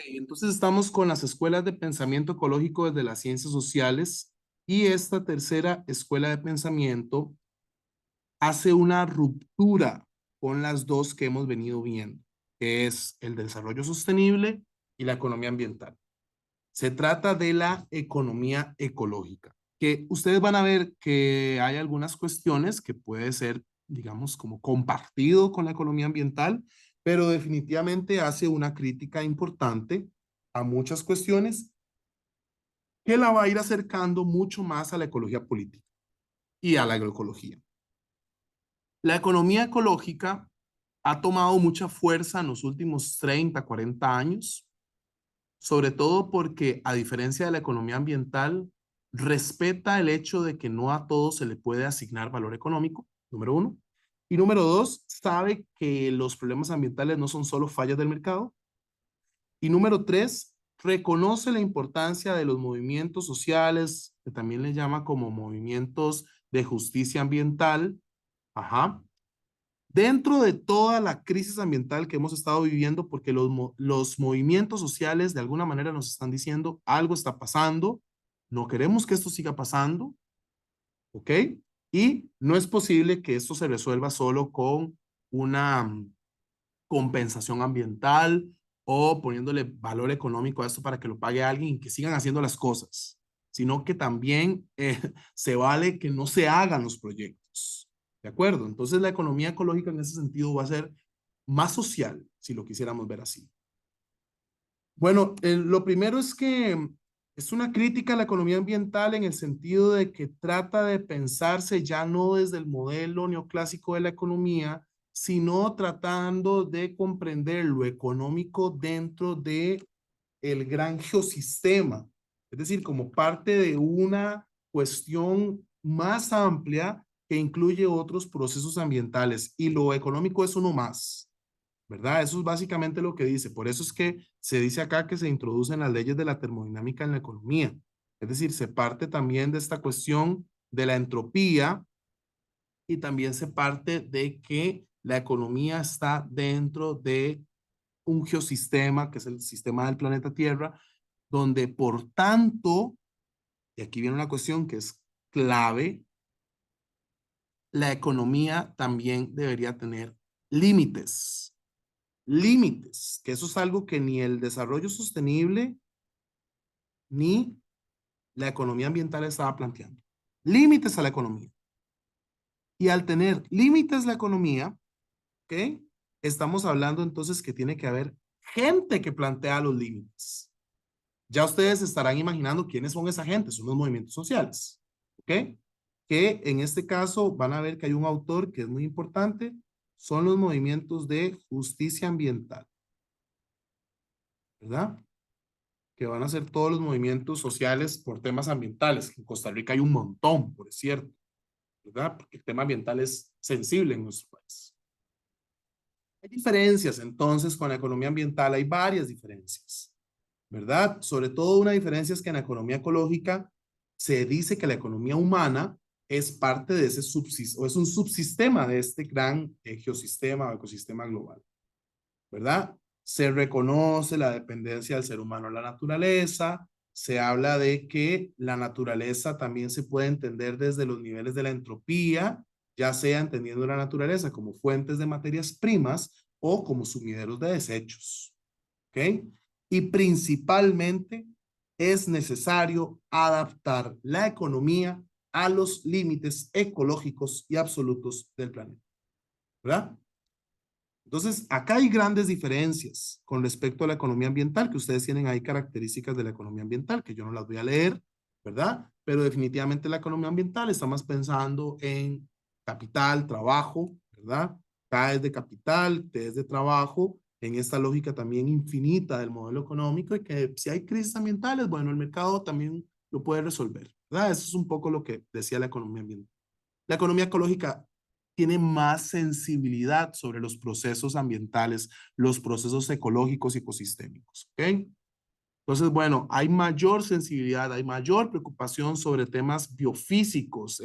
Entonces estamos con las escuelas de pensamiento ecológico desde las ciencias sociales y esta tercera escuela de pensamiento hace una ruptura con las dos que hemos venido viendo, que es el desarrollo sostenible y la economía ambiental. Se trata de la economía ecológica, que ustedes van a ver que hay algunas cuestiones que puede ser, digamos, como compartido con la economía ambiental, pero definitivamente hace una crítica importante a muchas cuestiones que la va a ir acercando mucho más a la ecología política y a la agroecología. La economía ecológica ha tomado mucha fuerza en los últimos 30, 40 años, sobre todo porque, a diferencia de la economía ambiental, respeta el hecho de que no a todo se le puede asignar valor económico, número uno. Y número dos, sabe que los problemas ambientales no son solo fallas del mercado. Y número tres, reconoce la importancia de los movimientos sociales, que también le llama como movimientos de justicia ambiental, ajá, dentro de toda la crisis ambiental que hemos estado viviendo, porque los movimientos sociales de alguna manera nos están diciendo algo está pasando, no queremos que esto siga pasando, ¿ok? Y no es posible que esto se resuelva solo con una compensación ambiental o poniéndole valor económico a esto para que lo pague alguien y que sigan haciendo las cosas, sino que también se vale que no se hagan los proyectos. ¿De acuerdo? Entonces la economía ecológica en ese sentido va a ser más social, si lo quisiéramos ver así. Bueno, lo primero es que es una crítica a la economía ambiental en el sentido de que trata de pensarse ya no desde el modelo neoclásico de la economía, sino tratando de comprender lo económico dentro de el gran geosistema, es decir, como parte de una cuestión más amplia que incluye otros procesos ambientales y lo económico es uno más. ¿Verdad? Eso es básicamente lo que dice. Por eso es que se dice acá que se introducen las leyes de la termodinámica en la economía. Es decir, se parte también de esta cuestión de la entropía y también se parte de que la economía está dentro de un geosistema, que es el sistema del planeta Tierra, donde por tanto, y aquí viene una cuestión que es clave, la economía también debería tener límites. Límites, que eso es algo que ni el desarrollo sostenible ni la economía ambiental estaba planteando. Límites a la economía. Y al tener límites la economía, ¿ok? Estamos hablando entonces que tiene que haber gente que plantea los límites. Ya ustedes estarán imaginando quiénes son esa gente, son los movimientos sociales, ¿ok? Que en este caso van a ver que hay un autor que es muy importante, son los movimientos de justicia ambiental, ¿verdad? Que van a ser todos los movimientos sociales por temas ambientales. En Costa Rica hay un montón, por cierto, ¿verdad? Porque el tema ambiental es sensible en nuestro país. Hay diferencias entonces con la economía ambiental, hay varias diferencias, ¿verdad? Sobre todo una diferencia es que en la economía ecológica se dice que la economía humana es parte de ese subsistema, o es un subsistema de este gran geosistema o ecosistema global. ¿Verdad? Se reconoce la dependencia del ser humano a la naturaleza, se habla de que la naturaleza también se puede entender desde los niveles de la entropía, ya sea entendiendo la naturaleza como fuentes de materias primas o como sumideros de desechos. ¿Ok? Y principalmente es necesario adaptar la economía a los límites ecológicos y absolutos del planeta. ¿Verdad? Entonces, acá hay grandes diferencias con respecto a la economía ambiental, que ustedes tienen ahí características de la economía ambiental, que yo no las voy a leer, ¿verdad? Pero definitivamente la economía ambiental está más pensando en capital, trabajo, ¿verdad? K es de capital, T es de trabajo, en esta lógica también infinita del modelo económico y que si hay crisis ambientales, bueno, el mercado también lo puede resolver, ¿verdad? Eso es un poco lo que decía la economía ambiental. La economía ecológica tiene más sensibilidad sobre los procesos ambientales, los procesos ecológicos y ecosistémicos. ¿Ok? Entonces, bueno, hay mayor sensibilidad, hay mayor preocupación sobre temas biofísicos,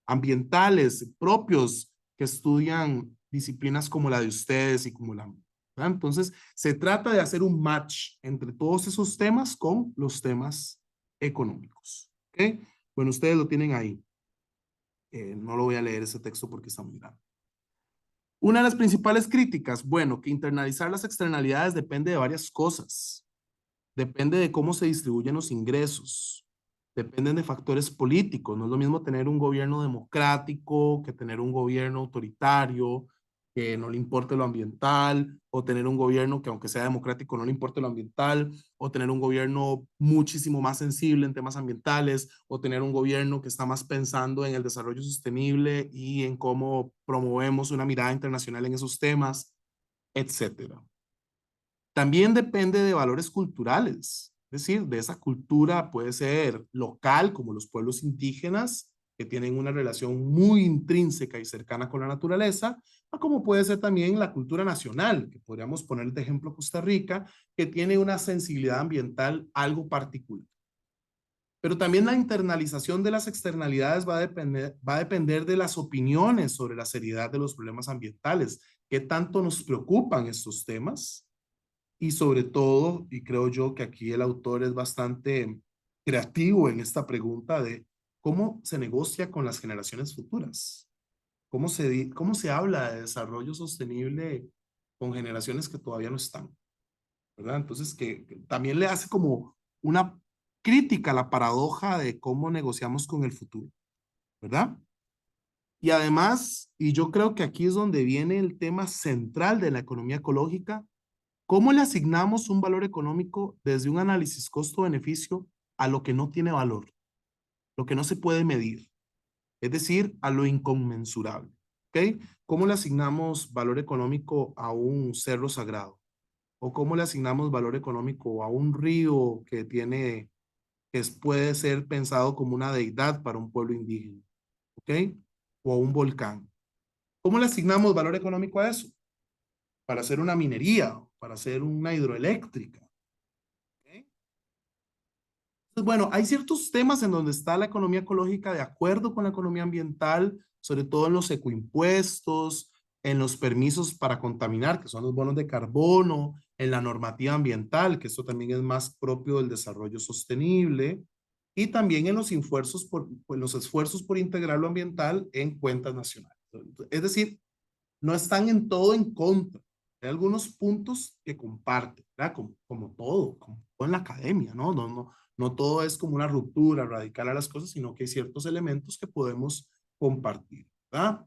ambientales, propios, que estudian disciplinas como la de ustedes y como la ¿verdad? Entonces, se trata de hacer un match entre todos esos temas con los temas económicos. ¿Ok? Bueno, ustedes lo tienen ahí. No lo voy a leer ese texto porque está muy grande. Una de las principales críticas, bueno, que internalizar las externalidades depende de varias cosas. Depende de cómo se distribuyen los ingresos. Dependen de factores políticos. No es lo mismo tener un gobierno democrático que tener un gobierno autoritario, que no le importe lo ambiental, o tener un gobierno que aunque sea democrático no le importe lo ambiental, o tener un gobierno muchísimo más sensible en temas ambientales, o tener un gobierno que está más pensando en el desarrollo sostenible y en cómo promovemos una mirada internacional en esos temas, etcétera. También depende de valores culturales, es decir, de esa cultura puede ser local, como los pueblos indígenas, que tienen una relación muy intrínseca y cercana con la naturaleza, o como puede ser también la cultura nacional, que podríamos poner de ejemplo Costa Rica, que tiene una sensibilidad ambiental algo particular. Pero también la internalización de las externalidades va a depender de las opiniones sobre la seriedad de los problemas ambientales, qué tanto nos preocupan estos temas y sobre todo, y creo yo que aquí el autor es bastante creativo en esta pregunta de cómo se negocia con las generaciones futuras, cómo se habla de desarrollo sostenible con generaciones que todavía no están, ¿verdad? Entonces, que también le hace como una crítica a la paradoja de cómo negociamos con el futuro, ¿verdad? Y además, y yo creo que aquí es donde viene el tema central de la economía ecológica. ¿Cómo le asignamos un valor económico desde un análisis costo-beneficio a lo que no tiene valor, lo que no se puede medir? Es decir, a lo inconmensurable. ¿Ok? ¿Cómo le asignamos valor económico a un cerro sagrado? ¿O cómo le asignamos valor económico a un río que tiene, puede ser pensado como una deidad para un pueblo indígena? ¿Ok? O a un volcán. ¿Cómo le asignamos valor económico a eso? Para hacer una minería, para hacer una hidroeléctrica. ¿Ok? Entonces, bueno, hay ciertos temas en donde está la economía ecológica de acuerdo con la economía ambiental, sobre todo en los ecoimpuestos, en los permisos para contaminar, que son los bonos de carbono, en la normativa ambiental, que esto también es más propio del desarrollo sostenible, y también en los esfuerzos por integrar lo ambiental en cuentas nacionales. Es decir, no están en todo en contra. Hay algunos puntos que comparten, ¿verdad? Como todo, como todo en la academia, ¿no? No todo es como una ruptura radical a las cosas, sino que hay ciertos elementos que podemos compartir, ¿verdad?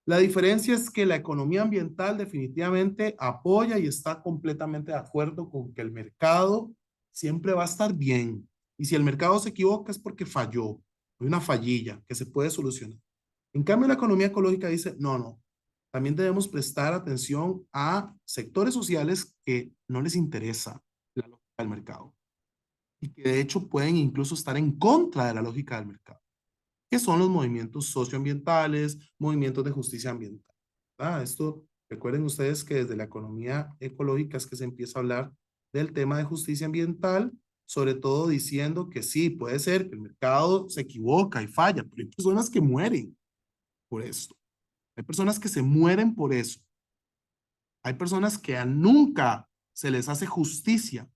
La diferencia es que la economía ambiental definitivamente apoya y está completamente de acuerdo con que el mercado siempre va a estar bien. Y si el mercado se equivoca es porque falló, hay una fallilla que se puede solucionar. En cambio, la economía ecológica dice, no, no, también debemos prestar atención a sectores sociales que no les interesa la lógica del mercado y que de hecho pueden incluso estar en contra de la lógica del mercado, que son los movimientos socioambientales, movimientos de justicia ambiental. Esto, recuerden ustedes que desde la economía ecológica es que se empieza a hablar del tema de justicia ambiental, sobre todo diciendo que sí, puede ser que el mercado se equivoca y falla, pero hay personas que mueren por esto. Hay personas que se mueren por eso. Hay personas que a nunca se les hace justicia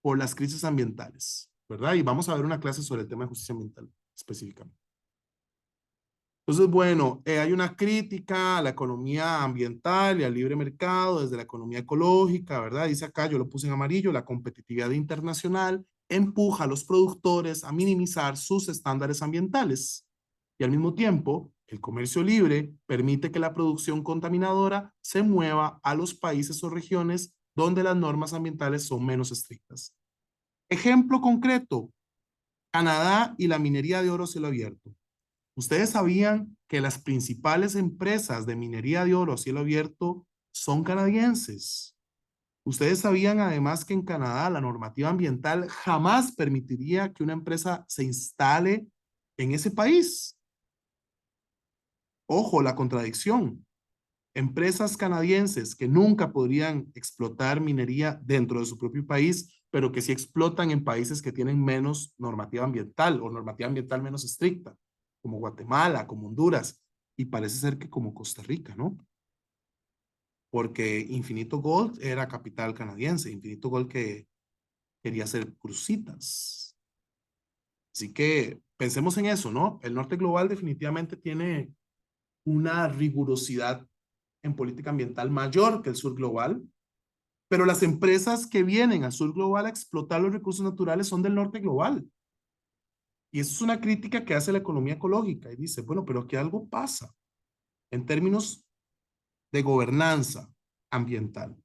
por las crisis ambientales, ¿verdad? Y vamos a ver una clase sobre el tema de justicia ambiental específicamente. Entonces, bueno, hay una crítica a la economía ambiental y al libre mercado desde la economía ecológica, ¿verdad? Dice acá, yo lo puse en amarillo, la competitividad internacional empuja a los productores a minimizar sus estándares ambientales. Y al mismo tiempo, el comercio libre permite que la producción contaminadora se mueva a los países o regiones donde las normas ambientales son menos estrictas. Ejemplo concreto, Canadá y la minería de oro a cielo abierto. ¿Ustedes sabían que las principales empresas de minería de oro a cielo abierto son canadienses? ¿Ustedes sabían además que en Canadá la normativa ambiental jamás permitiría que una empresa se instale en ese país? Ojo, la contradicción. Empresas canadienses que nunca podrían explotar minería dentro de su propio país, pero que sí explotan en países que tienen menos normativa ambiental o normativa ambiental menos estricta, como Guatemala, como Honduras, y parece ser que como Costa Rica, ¿no? porque Infinito Gold era capital canadiense, Infinito Gold que quería hacer crucitas. Así que pensemos en eso, ¿no? El norte global definitivamente tiene una rigurosidad en política ambiental mayor que el sur global, pero las empresas que vienen al sur global a explotar los recursos naturales son del norte global. Y eso es una crítica que hace la economía ecológica y dice, bueno, pero aquí algo pasa en términos de gobernanza ambiental.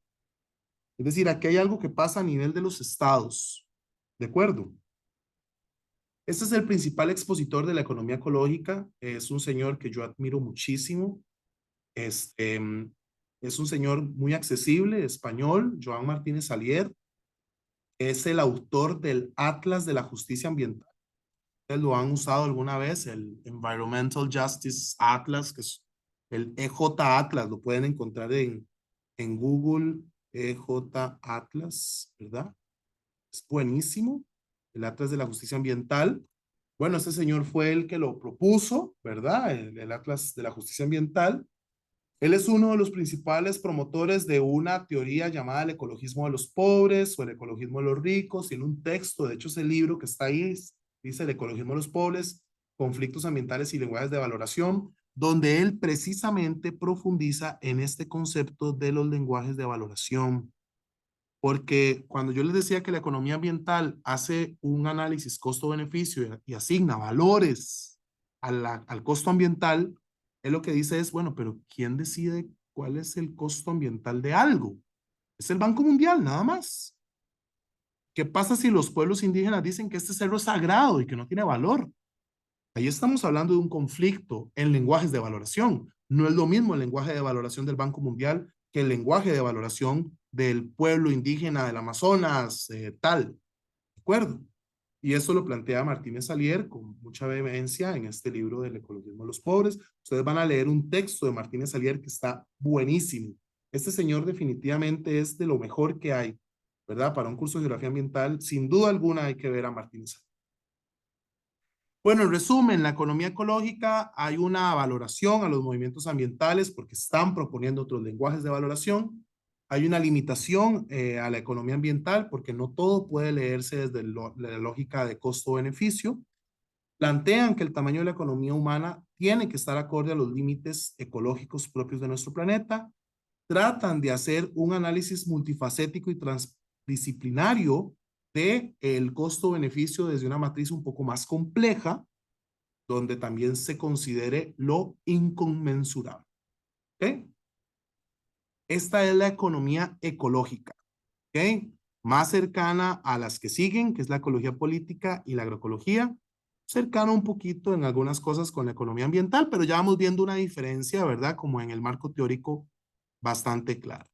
Es decir, aquí hay algo que pasa a nivel de los estados. ¿De acuerdo? Este es el principal expositor de la economía ecológica. Es un señor que yo admiro muchísimo. Este, es un señor muy accesible, español, Joan Martínez Salier. Es el autor del Atlas de la Justicia Ambiental. Ustedes lo han usado alguna vez, el Environmental Justice Atlas, que es el EJ Atlas, lo pueden encontrar en Google, EJ Atlas, ¿verdad? Es buenísimo, el Atlas de la Justicia Ambiental. Bueno, este señor fue el que lo propuso, ¿verdad? El Atlas de la Justicia Ambiental. Él es uno de los principales promotores de una teoría llamada el ecologismo de los pobres o el ecologismo de los ricos. Y en un texto, de hecho, ese libro que está ahí dice el ecologismo de los pobres, conflictos ambientales y lenguajes de valoración, donde él precisamente profundiza en este concepto de los lenguajes de valoración. Porque cuando yo les decía que la economía ambiental hace un análisis costo-beneficio y asigna valores al costo ambiental, él lo que dice es, bueno, pero ¿quién decide cuál es el costo ambiental de algo? Es el Banco Mundial, nada más. ¿Qué pasa si los pueblos indígenas dicen que este cerro es sagrado y que no tiene valor? Ahí estamos hablando de un conflicto en lenguajes de valoración. No es lo mismo el lenguaje de valoración del Banco Mundial que el lenguaje de valoración del pueblo indígena del Amazonas, tal. ¿De acuerdo? Y eso lo plantea Martínez Salier con mucha vehemencia en este libro del ecologismo de los pobres. Ustedes van a leer un texto de Martínez Salier que está buenísimo. Este señor definitivamente es de lo mejor que hay, ¿verdad? Para un curso de geografía ambiental, sin duda alguna hay que ver a Martínez Salier. Bueno, en resumen, la economía ecológica hay una valoración a los movimientos ambientales porque están proponiendo otros lenguajes de valoración. Hay una limitación a la economía ambiental porque no todo puede leerse desde la lógica de costo-beneficio. Plantean que el tamaño de la economía humana tiene que estar acorde a los límites ecológicos propios de nuestro planeta. Tratan de hacer un análisis multifacético y transdisciplinario de el costo-beneficio desde una matriz un poco más compleja, donde también se considere lo inconmensurable. ¿Okay? Esta es la economía ecológica, ¿okay? Más cercana a las que siguen, que es la ecología política y la agroecología, cercano un poquito en algunas cosas con la economía ambiental, pero ya vamos viendo una diferencia, ¿verdad? Como en el marco teórico bastante clara.